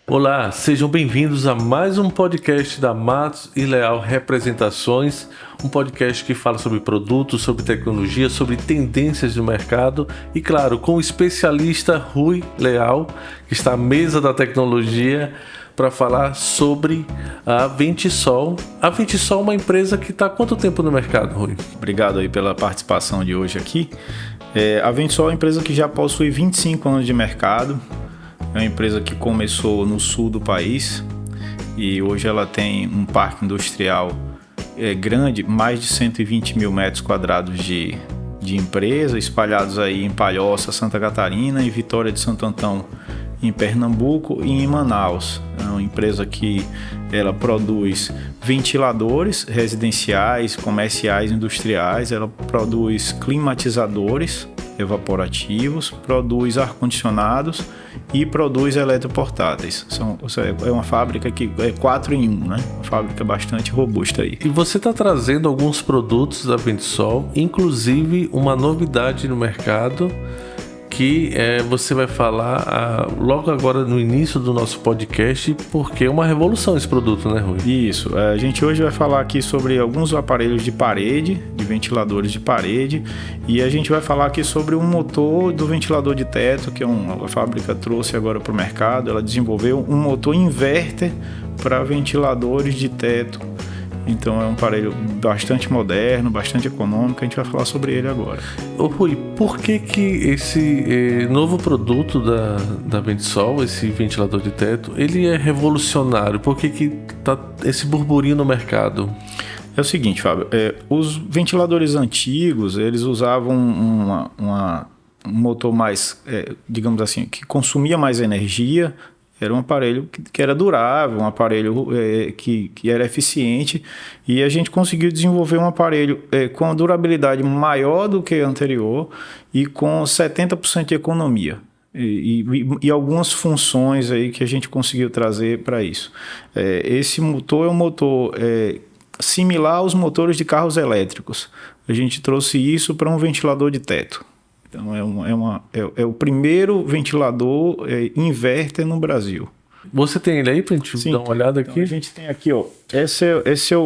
Olá, sejam bem-vindos a mais um podcast da Matos e Leal Representações, um podcast que fala sobre produtos, sobre tecnologia, sobre tendências do mercado e, claro, com o especialista Rui Leal, que está à mesa da tecnologia, para falar sobre a Ventisol. A Ventisol é uma empresa que está há quanto tempo no mercado, Rui? Obrigado aí pela participação de hoje aqui. A Ventisol é uma empresa que já possui 25 anos de mercado. É uma empresa que começou no sul do país e hoje ela tem um parque industrial grande, mais de 120 mil metros quadrados de empresa, espalhados aí em Palhoça, Santa Catarina, em Vitória de Santo Antão, em Pernambuco e em Manaus. É uma empresa que ela produz ventiladores residenciais, comerciais, industriais, ela produz climatizadores evaporativos, produz ar-condicionados e produz eletroportáteis. É uma fábrica que é 4 em 1, né? Uma fábrica bastante robusta aí. E você está trazendo alguns produtos da Ventisol, inclusive uma novidade no mercado que você vai falar logo agora no início do nosso podcast, porque é uma revolução esse produto, né, Rui? Isso. A gente hoje vai falar aqui sobre alguns aparelhos de parede, de ventiladores de parede, e a gente vai falar aqui sobre um motor do ventilador de teto, que a fábrica trouxe agora para o mercado. Ela desenvolveu um motor inverter para ventiladores de teto. Então é um aparelho bastante moderno, bastante econômico, a gente vai falar sobre ele agora. Ô Rui, por que esse novo produto da Ventisol, esse ventilador de teto, ele é revolucionário? Por que tá esse burburinho no mercado? É o seguinte, Fábio, os ventiladores antigos, eles usavam um motor mais, digamos assim, que consumia mais energia. Era um aparelho que era durável, um aparelho que era eficiente, e a gente conseguiu desenvolver um aparelho com a durabilidade maior do que o anterior e com 70% de economia. E algumas funções aí que a gente conseguiu trazer para isso. Esse motor é um motor similar aos motores de carros elétricos. A gente trouxe isso para um ventilador de teto. Então é o primeiro ventilador inverter no Brasil. Você tem ele aí pra gente dar uma olhada aqui? Então a gente tem aqui, ó. Esse é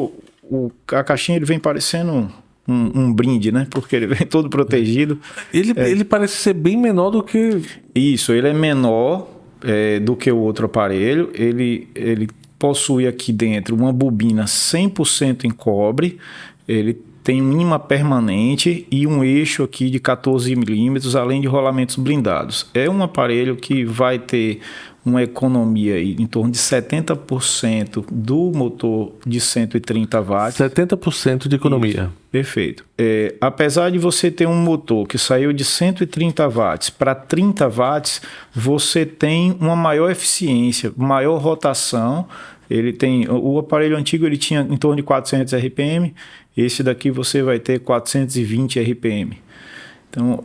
a caixinha, ele vem parecendo um brinde, né? Porque ele vem todo protegido. Ele parece ser bem menor do que... Isso, ele é menor do que o outro aparelho. Ele possui aqui dentro uma bobina 100% em cobre. Ele tem um imã permanente e um eixo aqui de 14 milímetros, além de rolamentos blindados. É um aparelho que vai ter uma economia aí em torno de 70% do motor de 130 watts. 70% de economia. Isso, perfeito. Apesar de você ter um motor que saiu de 130 watts para 30 watts, você tem uma maior eficiência, maior rotação. O aparelho antigo ele tinha em torno de 400 RPM, esse daqui você vai ter 420 RPM. Então,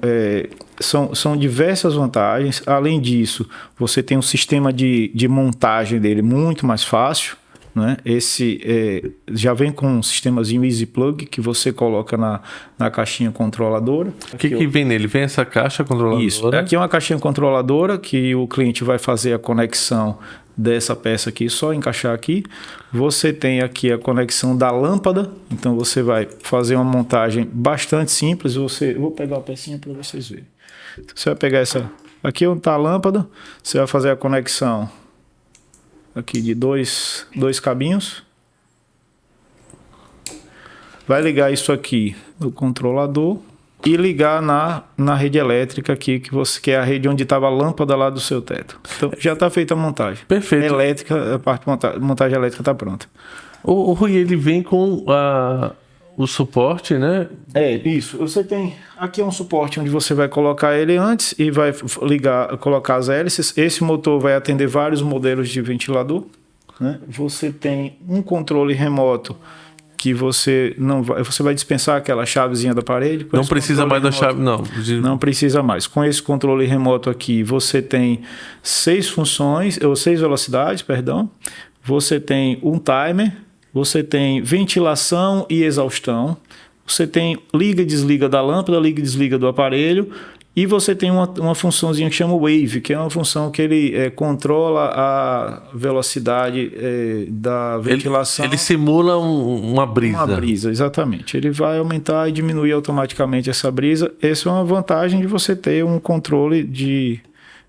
são diversas vantagens. Além disso, você tem um sistema de montagem dele muito mais fácil, né? Esse já vem com um sistemazinho Easy Plug que você coloca na caixinha controladora. O que vem nele? Vem essa caixa controladora? Isso. Aqui é uma caixinha controladora que o cliente vai fazer a conexão dessa peça aqui, só encaixar aqui. Você tem aqui a conexão da lâmpada, então você vai fazer uma montagem bastante simples. Vou pegar a pecinha para vocês verem. Você vai pegar essa aqui onde está a lâmpada, você vai fazer a conexão aqui de dois cabinhos. Vai ligar isso aqui no controlador e ligar na rede elétrica aqui, que é a rede onde estava a lâmpada lá do seu teto. Então, já está feita a montagem. Perfeito. A parte de montagem elétrica está pronta. O Rui, ele vem com o suporte, né? Isso. Você tem... Aqui é um suporte onde você vai colocar ele antes e vai colocar as hélices. Esse motor vai atender vários modelos de ventilador, né? Você tem um controle remoto que você vai dispensar aquela chavezinha da parede. Não precisa mais da chave, não. Não precisa mais. Com esse controle remoto aqui, você tem 6 velocidades, perdão. Você tem um timer, você tem ventilação e exaustão, você tem liga e desliga da lâmpada, liga e desliga do aparelho E você tem uma funçãozinha que chama Wave, que é uma função que ele controla a velocidade da ventilação. Ele simula uma brisa. Uma brisa, exatamente. Ele vai aumentar e diminuir automaticamente essa brisa. Essa é uma vantagem de você ter um controle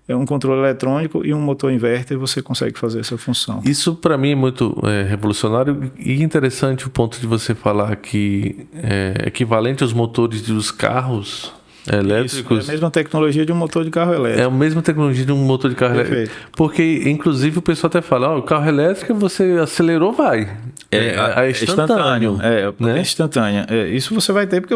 eletrônico e um motor inverter, você consegue fazer essa função. Isso para mim é muito revolucionário e interessante o ponto de você falar que é equivalente aos motores dos carros elétricos. Isso, é a mesma tecnologia de um motor de carro elétrico. É a mesma tecnologia de um motor de carro elétrico. Porque, inclusive, o pessoal até fala, o carro elétrico você acelerou, vai. É instantâneo. É instantânea. Isso você vai ter porque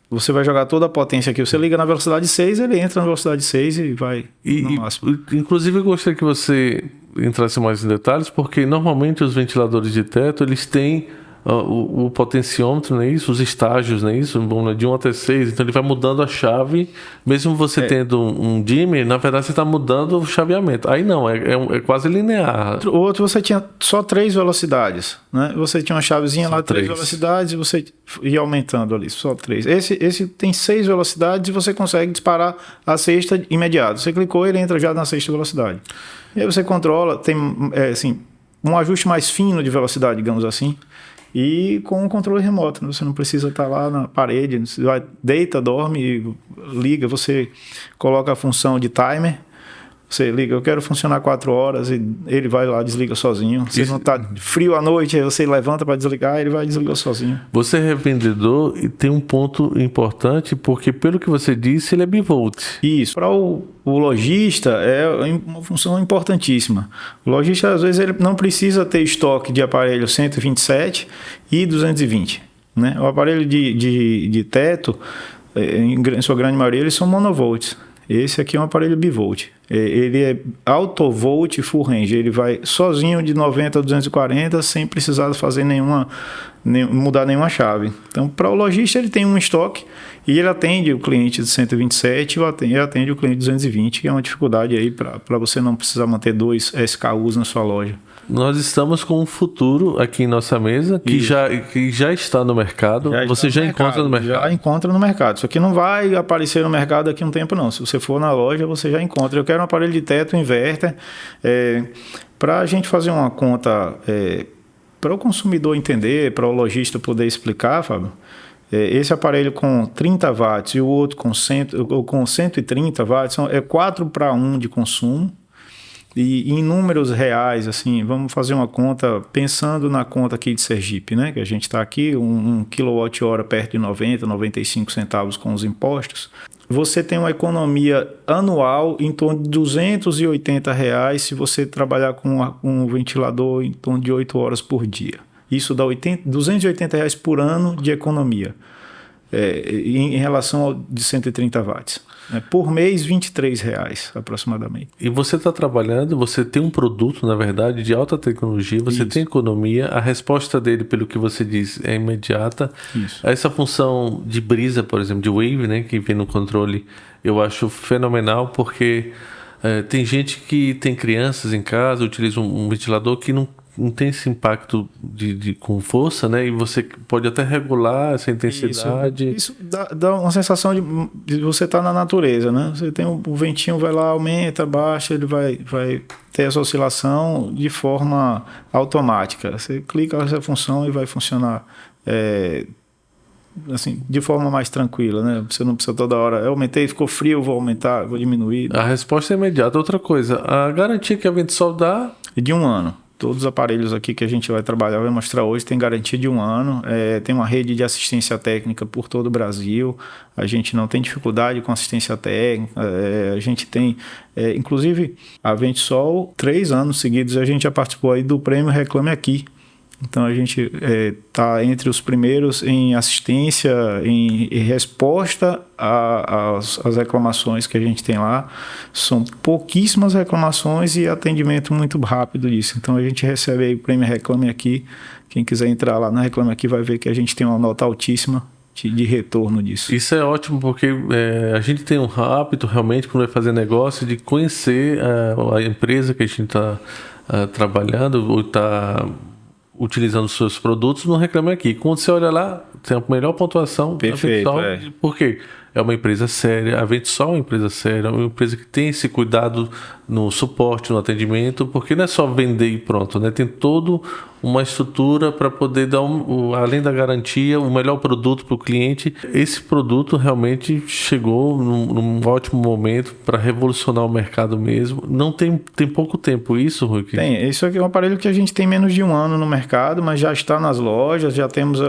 você vai jogar toda a potência aqui. Você liga na velocidade 6, ele entra na velocidade 6 e vai no máximo. Inclusive, eu gostaria que você entrasse mais em detalhes, porque normalmente os ventiladores de teto, eles têm o potenciômetro, não é isso? Os estágios, não é isso? De 1 até 6, então ele vai mudando a chave, mesmo você tendo um dimmer, na verdade você está mudando o chaveamento. Aí não, é quase linear. O outro você tinha só 3 velocidades, né? Você tinha uma chavezinha só lá, 3 velocidades, e você ia aumentando ali, só 3. Esse tem 6 velocidades e você consegue disparar a sexta imediato. Você clicou, ele entra já na sexta velocidade. E aí você controla, tem um ajuste mais fino de velocidade, digamos assim, e com o controle remoto, né? Você não precisa estar lá na parede, você vai, deita, dorme, liga, você coloca a função de timer, você liga, eu quero funcionar 4 horas e ele vai lá, desliga sozinho. Se não está frio à noite, aí você levanta para desligar, ele vai desligar sozinho. Você é revendedor e tem um ponto importante, porque pelo que você disse, ele é bivolt. Isso. Para o lojista é uma função importantíssima. O lojista, às vezes, ele não precisa ter estoque de aparelho 127 e 220. Né? O aparelho de teto, em sua grande maioria, eles são monovolts. Esse aqui é um aparelho bivolt. Ele é autovolt full range. Ele vai sozinho de 90 a 240 sem precisar fazer mudar nenhuma chave. Então, para o lojista, ele tem um estoque e ele atende o cliente de 127 e atende o cliente de 220, que é uma dificuldade aí para você não precisar manter 2 SKUs na sua loja. Nós estamos com um futuro aqui em nossa mesa que já está no mercado. Você já encontra no mercado? Já encontra no mercado. Isso aqui não vai aparecer no mercado daqui a um tempo, não. Se você for na loja, você já encontra. Eu quero um aparelho de teto inverter. Para a gente fazer uma conta, para o consumidor entender, para o lojista poder explicar, Fábio, esse aparelho com 30 watts e o outro com 130 watts é 4:1 de consumo. E em números reais, assim, vamos fazer uma conta, pensando na conta aqui de Sergipe, né? Que a gente está aqui, um kWh perto de 90, 95 centavos com os impostos. Você tem uma economia anual em torno de R$280 se você trabalhar com um ventilador em torno de 8 horas por dia. Isso dá R$280 por ano de economia, em relação ao de 130 watts. Por mês, R$23 aproximadamente. E você está trabalhando, você tem um produto, na verdade, de alta tecnologia, você tem economia, a resposta dele, pelo que você diz, é imediata. Isso. Essa função de brisa, por exemplo, de wave, né, que vem no controle, eu acho fenomenal, porque tem gente que tem crianças em casa, utiliza um ventilador que não tem esse impacto com força, né? E você pode até regular essa intensidade. Isso dá uma sensação de você estar na natureza, né? Você tem o ventinho, vai lá, aumenta, baixa, ele vai ter essa oscilação de forma automática. Você clica nessa função e vai funcionar assim, de forma mais tranquila, né? Você não precisa toda hora, eu aumentei, ficou frio, vou aumentar, vou diminuir. A resposta é imediata. Outra coisa, a garantia que a Ventisol dá é de 1 ano. Todos os aparelhos aqui que a gente vai trabalhar, vai mostrar hoje, tem garantia de 1 ano. Tem uma rede de assistência técnica por todo o Brasil. A gente não tem dificuldade com assistência técnica. A gente tem, inclusive, a Ventisol, 3 anos seguidos, a gente já participou aí do prêmio Reclame Aqui. Então, a gente está entre os primeiros em assistência, em resposta às reclamações que a gente tem lá. São pouquíssimas reclamações e atendimento muito rápido disso. Então, a gente recebe aí o prêmio Reclame Aqui. Quem quiser entrar lá na Reclame Aqui vai ver que a gente tem uma nota altíssima de retorno disso. Isso é ótimo, porque a gente tem um hábito, realmente, quando vai fazer negócio, de conhecer a empresa que a gente está trabalhando ou está utilizando os seus produtos. Não Reclame Aqui. Quando você olha lá, tem a melhor pontuação. Perfeito. Por quê? é uma empresa séria, a Ventesol é uma empresa séria, é uma empresa que tem esse cuidado no suporte, no atendimento, porque não é só vender e pronto, né? Tem toda uma estrutura para poder dar, além da garantia, o melhor produto para o cliente. Esse produto realmente chegou num ótimo momento para revolucionar o mercado mesmo. Não tem pouco tempo isso, Rui? Tem. Isso aqui é um aparelho que a gente tem menos de 1 ano no mercado, mas já está nas lojas, já temos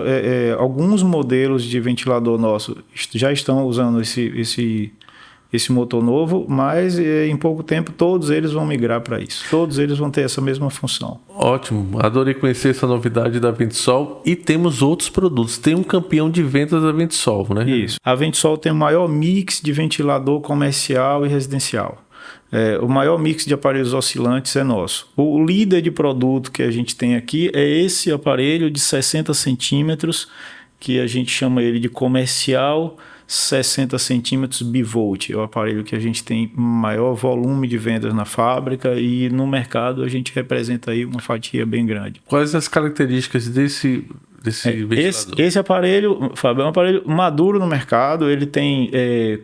alguns modelos de ventilador nosso já estão usando esse motor novo, mas em pouco tempo todos eles vão migrar para isso. Todos eles vão ter essa mesma função. Ótimo, adorei conhecer essa novidade da Ventesol e temos outros produtos. Tem um campeão de vendas da Ventesol, né? Isso. A Ventesol tem o maior mix de ventilador comercial e residencial. O maior mix de aparelhos oscilantes é nosso. O líder de produto que a gente tem aqui é esse aparelho de 60 centímetros, que a gente chama ele de comercial 60 centímetros bivolt. É o aparelho que a gente tem maior volume de vendas na fábrica e no mercado a gente representa aí uma fatia bem grande. Quais as características desse ventilador? Esse aparelho, Fábio, é um aparelho maduro no mercado. Ele tem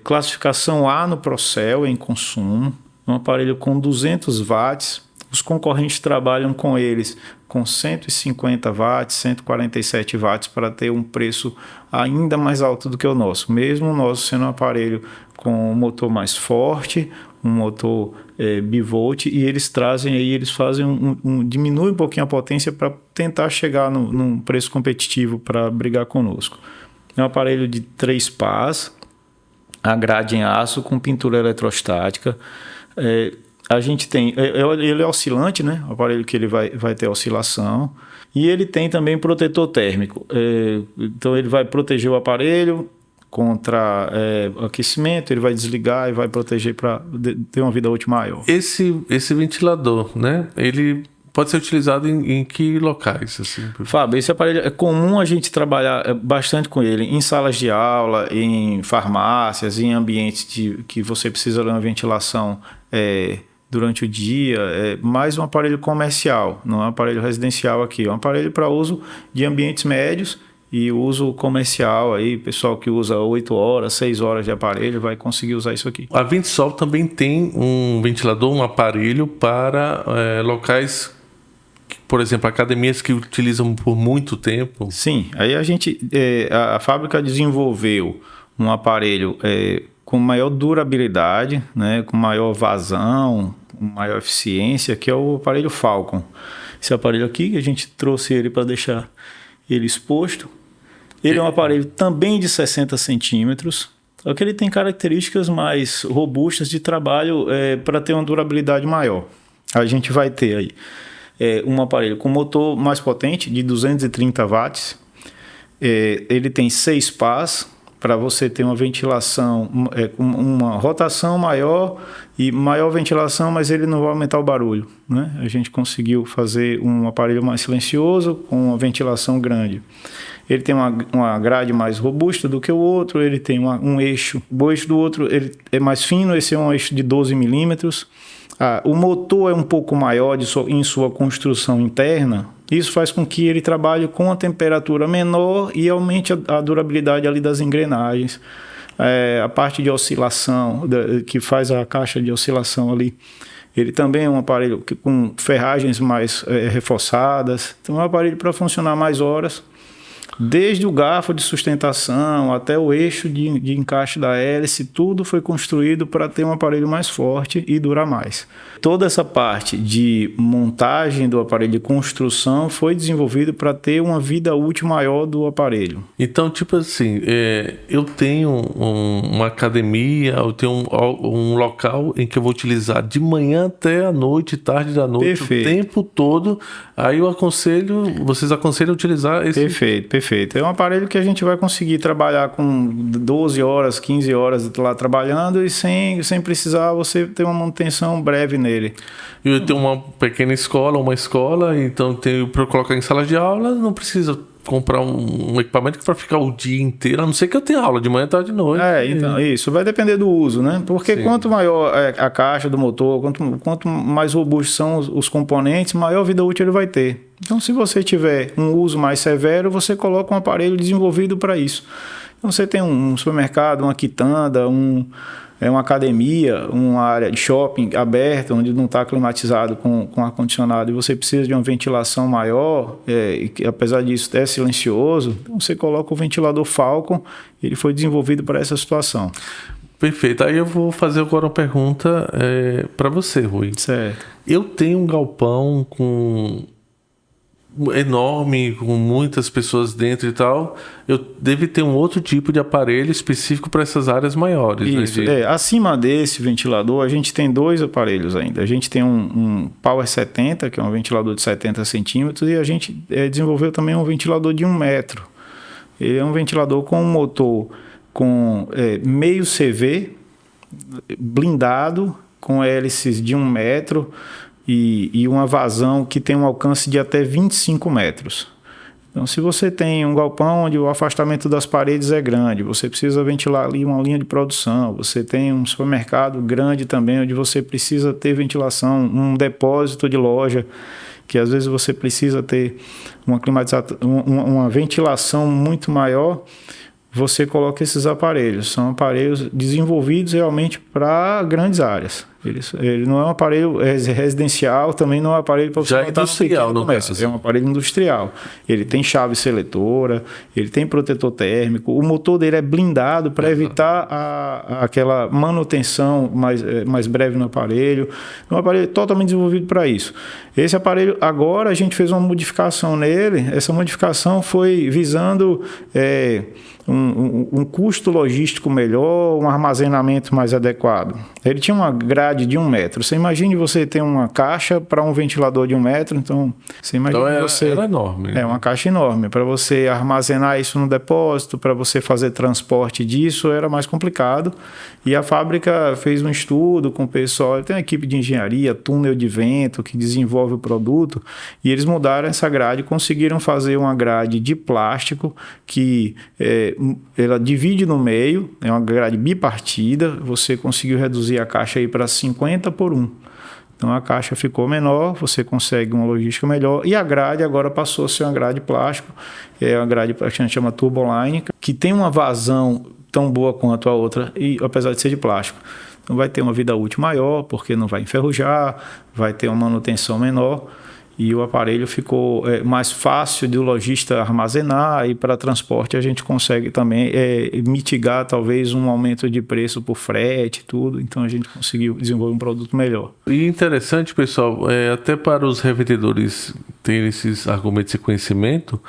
classificação A no Procel em consumo. É um aparelho com 200 watts. Os concorrentes trabalham com eles com 150 watts, 147 watts para ter um preço ainda mais alto do que o nosso. Mesmo o nosso sendo um aparelho com um motor mais forte, um motor bivolt, e eles trazem aí, eles fazem diminuem um pouquinho a potência para tentar chegar num preço competitivo para brigar conosco. É um aparelho de 3 pás, a grade em aço com pintura eletrostática. A gente tem, ele é oscilante, né? O aparelho que ele vai ter oscilação. E ele tem também protetor térmico. Então ele vai proteger o aparelho contra aquecimento, ele vai desligar e vai proteger para ter uma vida útil maior. Esse ventilador, né? Ele pode ser utilizado em que locais? Assim? Fábio, esse aparelho é comum a gente trabalhar bastante com ele em salas de aula, em farmácias, em ambientes que você precisa de uma ventilação durante o dia. É mais um aparelho comercial, não é um aparelho residencial aqui. É um aparelho para uso de ambientes médios e uso comercial. Aí, pessoal que usa 8 horas, 6 horas de aparelho vai conseguir usar isso aqui. A Ventesol também tem um ventilador, um aparelho para locais, por exemplo, academias que utilizam por muito tempo. Sim, aí a fábrica desenvolveu um aparelho com maior durabilidade, né, com maior vazão, com maior eficiência, que é o aparelho Falcon. Esse aparelho aqui, que a gente trouxe ele para deixar ele exposto. Ele é um aparelho também de 60 centímetros, só que ele tem características mais robustas de trabalho para ter uma durabilidade maior. A gente vai ter aí um aparelho com motor mais potente, de 230 watts. Ele tem 6 pás, para você ter uma ventilação, uma rotação maior e maior ventilação, mas ele não vai aumentar o barulho, né? A gente conseguiu fazer um aparelho mais silencioso com uma ventilação grande. Ele tem uma grade mais robusta do que o outro, ele tem um eixo. O eixo do outro ele é mais fino, esse é um eixo de 12 milímetros. O motor é um pouco maior em sua construção interna. Isso faz com que ele trabalhe com a temperatura menor e aumente a durabilidade ali das engrenagens. A parte de oscilação, que faz a caixa de oscilação ali, ele também é um aparelho com ferragens mais reforçadas. Então é um aparelho para funcionar mais horas. Desde o garfo de sustentação até o eixo de encaixe da hélice, tudo foi construído para ter um aparelho mais forte e durar mais. Toda essa parte de montagem do aparelho, de construção, foi desenvolvido para ter uma vida útil maior do aparelho. Então, tipo assim, eu tenho uma academia, eu tenho um local em que eu vou utilizar de manhã até a noite, tarde da noite, Perfeito. O tempo todo. Aí vocês aconselham a utilizar esse... Perfeito. É um aparelho que a gente vai conseguir trabalhar com 12 horas, 15 horas lá trabalhando e sem precisar você ter uma manutenção breve nele. Eu tenho uma pequena escola, então para eu colocar em sala de aula, não precisa comprar um equipamento para ficar o dia inteiro, a não ser que eu tenha aula de manhã, tarde e noite. Então, isso vai depender do uso, né? Porque Sim. Quanto maior a caixa do motor, quanto mais robustos são os componentes, maior vida útil ele vai ter. Então, se você tiver um uso mais severo, você coloca um aparelho desenvolvido para isso. Então você tem um supermercado, uma quitanda, uma academia, uma área de shopping aberta, onde não está climatizado com ar-condicionado, e você precisa de uma ventilação maior, e que, apesar disso é silencioso, então você coloca o ventilador Falcon, ele foi desenvolvido para essa situação. Perfeito. Aí eu vou fazer agora uma pergunta para você, Rui. Certo. Eu tenho um galpão enorme, com muitas pessoas dentro e tal. Eu devo ter um outro tipo de aparelho específico para essas áreas maiores. Isso, acima desse ventilador, a gente tem 2 aparelhos ainda. A gente tem um Power 70, que é um ventilador de 70 centímetros, e a gente desenvolveu também um ventilador de 1 metro. Ele é um ventilador com um motor com meio CV, blindado, com hélices de 1 metro e uma vazão que tem um alcance de até 25 metros. Então, se você tem um galpão onde o afastamento das paredes é grande, você precisa ventilar ali uma linha de produção, você tem um supermercado grande também, onde você precisa ter ventilação, um depósito de loja, que às vezes você precisa ter uma ventilação muito maior, você coloca esses aparelhos. São aparelhos desenvolvidos realmente para grandes áreas. Ele não é um aparelho residencial, também não é um aparelho para você já industrial, no caso. É um aparelho industrial. Ele tem chave seletora, ele tem protetor térmico, o motor dele é blindado para evitar aquela manutenção mais breve no aparelho. É um aparelho totalmente desenvolvido para isso. Esse aparelho, agora a gente fez uma modificação nele. Essa modificação foi visando um custo logístico melhor, um armazenamento mais adequado. Ele tinha uma grade de 1 metro. Você imagine você ter uma caixa para um ventilador de 1 metro, então você imagina era enorme. É uma caixa enorme. Para você armazenar isso no depósito, para você fazer transporte disso, era mais complicado. E a fábrica fez um estudo com o pessoal, tem uma equipe de engenharia, túnel de vento, que desenvolve o produto, e eles mudaram essa grade, conseguiram fazer uma grade de plástico que ela divide no meio, é uma grade bipartida, você conseguiu reduzir a caixa aí para 50 por 1. Então a caixa ficou menor, você consegue uma logística melhor, e a grade agora passou a ser uma grade plástico, é uma grade que a gente chama Turboline, que tem uma vazão tão boa quanto a outra, e apesar de ser de plástico. Então vai ter uma vida útil maior, porque não vai enferrujar, vai ter uma manutenção menor, e o aparelho ficou mais fácil de o lojista armazenar, e para transporte a gente consegue também mitigar talvez um aumento de preço por frete e tudo, então a gente conseguiu desenvolver um produto melhor. E interessante, pessoal, até para os revendedores terem esses argumentos e conhecimento,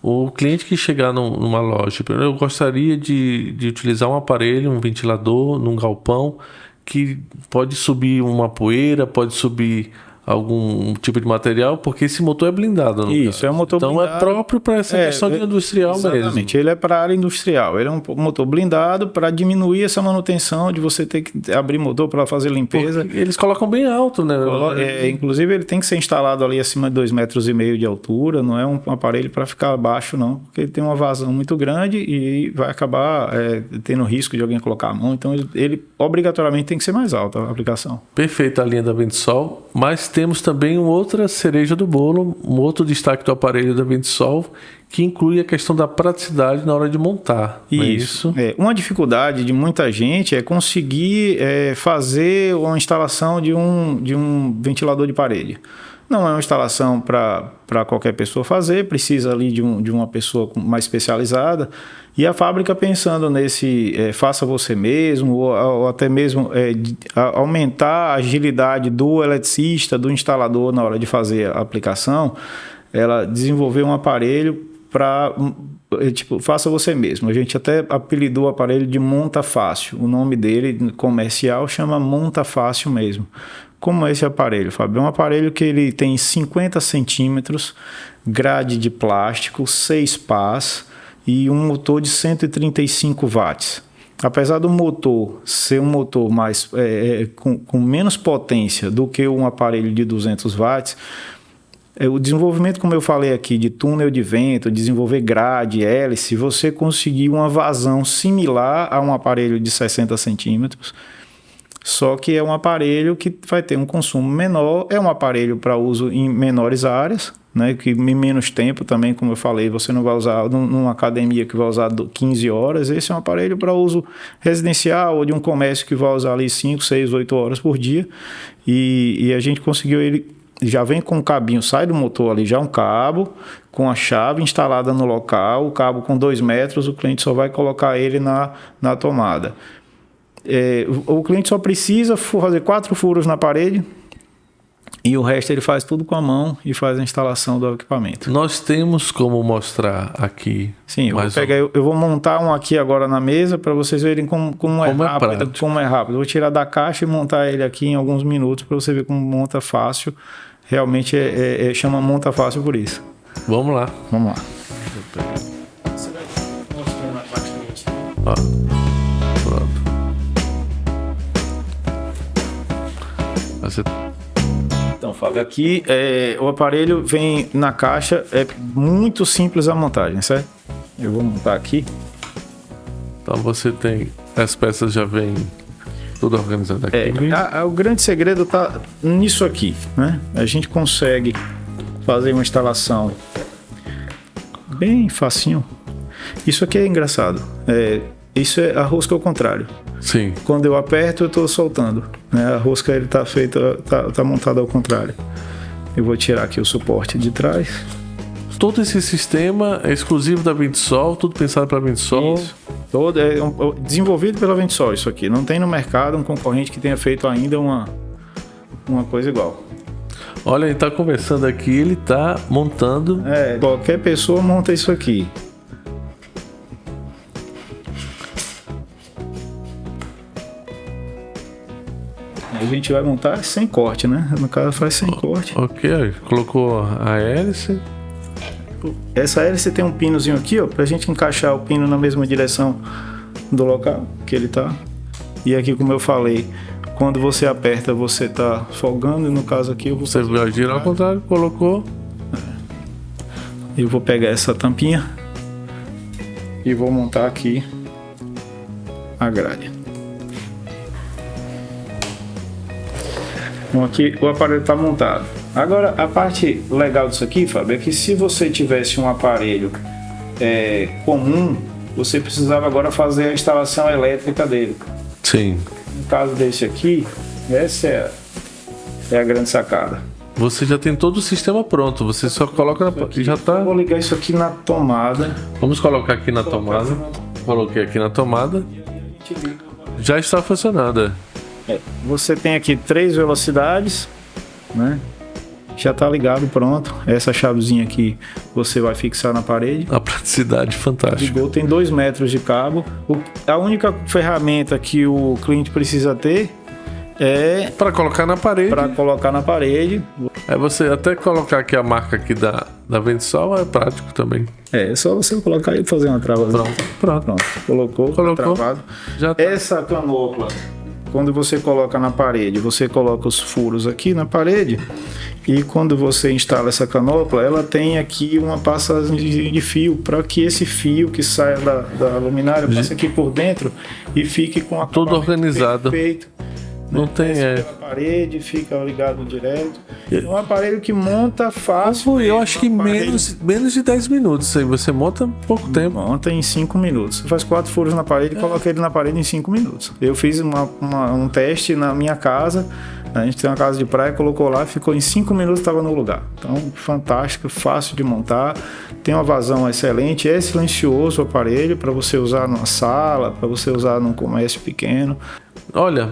o cliente que chegar numa loja, eu gostaria de utilizar um aparelho, um ventilador num galpão que pode subir uma poeira, pode subir algum tipo de material, porque esse motor é blindado. Isso, é um motor blindado. Então é próprio para essa questão de industrial exatamente, mesmo. Ele é para a área industrial. Ele é um motor blindado para diminuir essa manutenção de você ter que abrir motor para fazer limpeza. Porque eles colocam bem alto, né? Inclusive ele tem que ser instalado ali acima de 2,5 metros de altura, não é um aparelho para ficar baixo não, porque ele tem uma vazão muito grande e vai acabar tendo risco de alguém colocar a mão, então ele obrigatoriamente tem que ser mais alto a aplicação. Perfeita a linha da Ventisol, mas temos também uma outra cereja do bolo, um outro destaque do aparelho da Ventisol, que inclui a questão da praticidade na hora de montar. Isso. Uma dificuldade de muita gente é conseguir fazer uma instalação de um ventilador de parede. Não é uma instalação para qualquer pessoa fazer, precisa ali de uma pessoa mais especializada. E a fábrica pensando nesse faça você mesmo, ou até mesmo aumentar a agilidade do eletricista, do instalador na hora de fazer a aplicação, ela desenvolveu um aparelho para faça você mesmo. A gente até apelidou o aparelho de Monta Fácil. O nome dele comercial chama Monta Fácil mesmo. Como é esse aparelho, Fábio? É um aparelho que ele tem 50 centímetros, grade de plástico, 6 pás e um motor de 135 watts. Apesar do motor ser um motor mais, com menos potência do que um aparelho de 200 watts, o desenvolvimento, como eu falei aqui, de túnel de vento, desenvolver grade, hélice, você conseguir uma vazão similar a um aparelho de 60 centímetros, só que é um aparelho que vai ter um consumo menor, é um aparelho para uso em menores áreas, né, que em menos tempo também, como eu falei, você não vai usar numa academia que vai usar 15 horas, esse é um aparelho para uso residencial ou de um comércio que vai usar ali 5, 6, 8 horas por dia, e a gente conseguiu ele, já vem com um cabinho, sai do motor ali já um cabo, com a chave instalada no local, o cabo com 2 metros, o cliente só vai colocar ele na tomada. O cliente só precisa fazer 4 furos na parede, e o resto ele faz tudo com a mão e faz a instalação do equipamento. Nós temos como mostrar aqui. Sim, eu vou montar um aqui agora na mesa para vocês verem como é rápido. Como é rápido. Eu vou tirar da caixa e montar ele aqui em alguns minutos para você ver como monta fácil. Realmente chama monta fácil por isso. Vamos lá. Vamos lá. Você vai mostrando a parte cliente. Ó, pronto. Você... Então, Fábio, aqui o aparelho vem na caixa, é muito simples a montagem, certo? Eu vou montar aqui. Então você tem... As peças já vêm tudo organizado aqui. O grande segredo está nisso aqui, né? A gente consegue fazer uma instalação bem facinho. Isso aqui é engraçado. Isso é a rosca ao contrário. Sim. Quando eu aperto, eu estou soltando, né? A rosca ele está feita, tá montada ao contrário. Eu vou tirar aqui o suporte de trás. Todo esse sistema é exclusivo da Ventsol, tudo pensado para a Ventsol. Isso. Todo desenvolvido pela Ventsol isso aqui. Não tem no mercado um concorrente que tenha feito ainda uma coisa igual. Olha, ele está conversando aqui, ele está montando. Qualquer pessoa monta isso aqui. A gente vai montar sem corte, né? No caso faz sem corte. Ok, colocou a hélice. Essa hélice tem um pinozinho aqui, ó, pra gente encaixar o pino na mesma direção do local que ele tá. E aqui, como eu falei, quando você aperta, você tá folgando, e no caso aqui eu vou... Você vai girar ao contrário, colocou. Eu vou pegar essa tampinha e vou montar aqui a grade. Então aqui o aparelho está montado. Agora a parte legal disso aqui, Fábio, é que se você tivesse um aparelho comum, você precisava agora fazer a instalação elétrica dele. Sim. No caso desse aqui, essa é a grande sacada. Você já tem todo o sistema pronto, você só coloca na... Já tá... Eu vou ligar isso aqui na tomada. Vamos colocar aqui na tomada. Coloquei aqui na tomada. Já está funcionando. Você tem aqui 3 velocidades, né? Já está ligado, pronto. Essa chavezinha aqui você vai fixar na parede. A praticidade fantástica. Ligou, tem 2 metros de cabo. A única ferramenta que o cliente precisa ter é... para colocar na parede. Para colocar na parede. É você até colocar aqui a marca aqui da Ventsol, é prático também. É só você colocar e fazer uma trava. Pronto. Colocou. Travado. Já tá. Essa canopla, quando você coloca na parede, você coloca os furos aqui na parede, e quando você instala essa canopla, ela tem aqui uma passagem de fio, para que esse fio que saia da luminária passe aqui por dentro e fique com a tudo organizado. Perfeito. Não tem a parede, fica ligado direto. É um aparelho que monta fácil. Eu acho que menos de 10 minutos aí. Você monta pouco tempo. Monta em 5 minutos. Você faz 4 furos na parede e coloca ele na parede em 5 minutos. Eu fiz um teste na minha casa. A gente tem uma casa de praia, colocou lá, ficou em 5 minutos, estava no lugar. Então, fantástico, fácil de montar. Tem uma vazão excelente, é silencioso o aparelho para você usar numa sala, para você usar num comércio pequeno. Olha,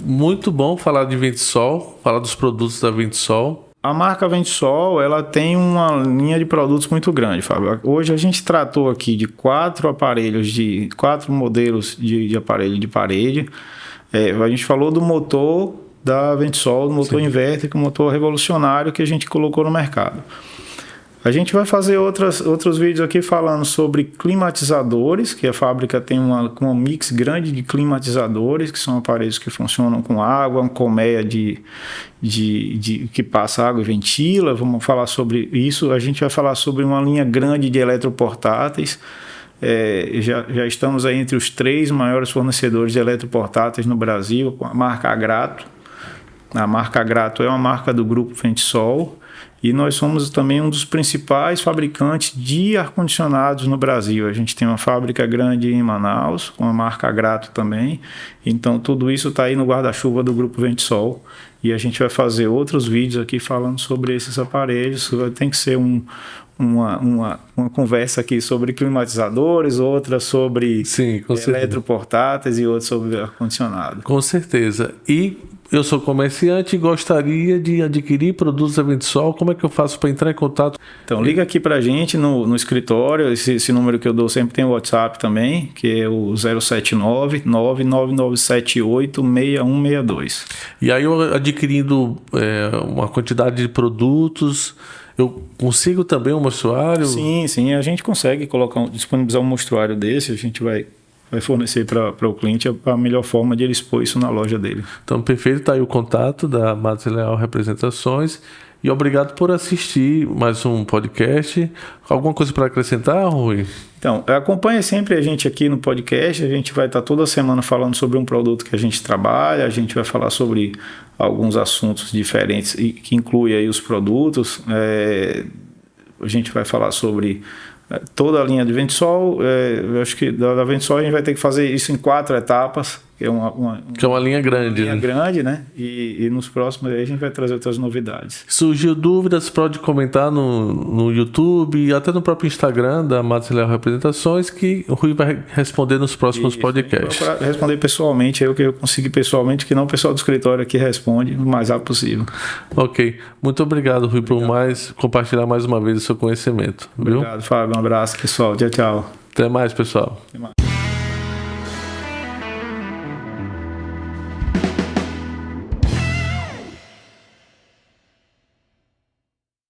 muito bom falar de Ventsol, falar dos produtos da Ventsol. A marca Ventsol, ela tem uma linha de produtos muito grande, Fábio. Hoje a gente tratou aqui de 4 modelos de aparelho de parede. A gente falou do motor da Ventsol, do motor inverter, que é um motor revolucionário que a gente colocou no mercado. A gente vai fazer outros vídeos aqui falando sobre climatizadores, que a fábrica tem um mix grande de climatizadores, que são aparelhos que funcionam com água, uma colmeia que passa água e ventila. Vamos falar sobre isso. A gente vai falar sobre uma linha grande de eletroportáteis. Já estamos aí entre os 3 maiores fornecedores de eletroportáteis no Brasil, com a marca Agrato. A marca Agrato é uma marca do grupo Ventisol e nós somos também um dos principais fabricantes de ar-condicionados no Brasil. A gente tem uma fábrica grande em Manaus, com a marca Agrato também. Então, tudo isso está aí no guarda-chuva do grupo Ventisol. E a gente vai fazer outros vídeos aqui falando sobre esses aparelhos. Tem que ser uma conversa aqui sobre climatizadores, outra sobre eletroportáteis e outra sobre ar-condicionado. Com certeza. E eu sou comerciante e gostaria de adquirir produtos da Ventisol. Como é que eu faço para entrar em contato? Então, liga aqui para a gente no escritório. Esse número que eu dou sempre tem o WhatsApp também, que é o 079-99978-6162. E aí eu adquirindo uma quantidade de produtos, eu consigo também um mostruário? Sim, a gente consegue disponibilizar um mostruário desse, a gente vai fornecer para o cliente a melhor forma de ele expor isso na loja dele. Então, perfeito, está aí o contato da Matos e Leal Representações. E obrigado por assistir mais um podcast. Alguma coisa para acrescentar, Rui? Então, acompanhe sempre a gente aqui no podcast. A gente vai estar toda semana falando sobre um produto que a gente trabalha. A gente vai falar sobre alguns assuntos diferentes que incluem aí os produtos. A gente vai falar sobre toda a linha de Ventisol. Eu acho que da Ventisol a gente vai ter que fazer isso em 4 etapas, que é uma linha grande. Uma linha grande, né? E nos próximos aí a gente vai trazer outras novidades. Surgiu dúvidas, pode comentar no YouTube e até no próprio Instagram da Matos e Leal Representações, que o Rui vai responder nos próximos podcasts. Para responder pessoalmente, eu que eu consegui pessoalmente, que não o pessoal do escritório aqui responde o mais rápido possível. Ok. Muito obrigado, Rui, por compartilhar mais uma vez o seu conhecimento. Obrigado, Fábio. Um abraço, pessoal. Tchau. Até mais, pessoal. Até mais.